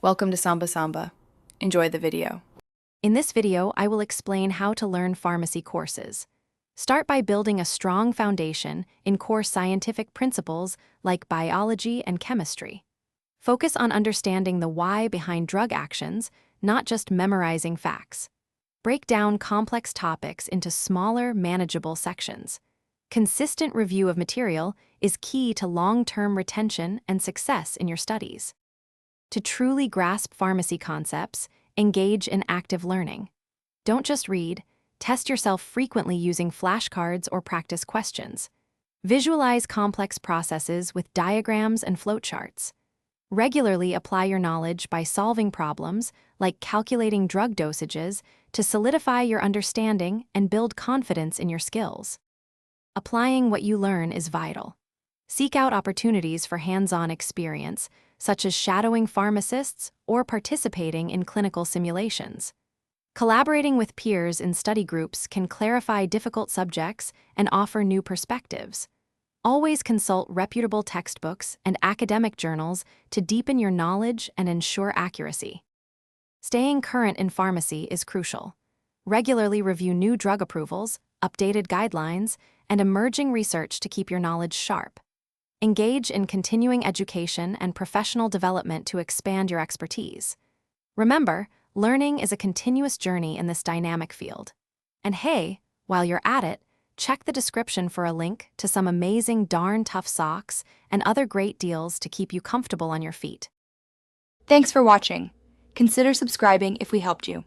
Welcome to Samba Samba. Enjoy the video. In this video, I will explain how to learn pharmacy courses. Start by building a strong foundation in core scientific principles like biology and chemistry. Focus on understanding the why behind drug actions, not just memorizing facts. Break down complex topics into smaller, manageable sections. Consistent review of material is key to long-term retention and success in your studies. To truly grasp pharmacy concepts, engage in active learning. Don't just read, test yourself frequently using flashcards or practice questions. Visualize complex processes with diagrams and flowcharts. Regularly apply your knowledge by solving problems, like calculating drug dosages, to solidify your understanding and build confidence in your skills. Applying what you learn is vital. Seek out opportunities for hands-on experience, such as shadowing pharmacists or participating in clinical simulations. Collaborating with peers in study groups can clarify difficult subjects and offer new perspectives. Always consult reputable textbooks and academic journals to deepen your knowledge and ensure accuracy. Staying current in pharmacy is crucial. Regularly review new drug approvals, updated guidelines, and emerging research to keep your knowledge sharp. Engage in continuing education and professional development to expand your expertise. Remember, learning is a continuous journey in this dynamic field. And hey, while you're at it, check the description for a link to some amazing darn tough socks and other great deals to keep you comfortable on your feet. Thanks for watching. Consider subscribing if we helped you.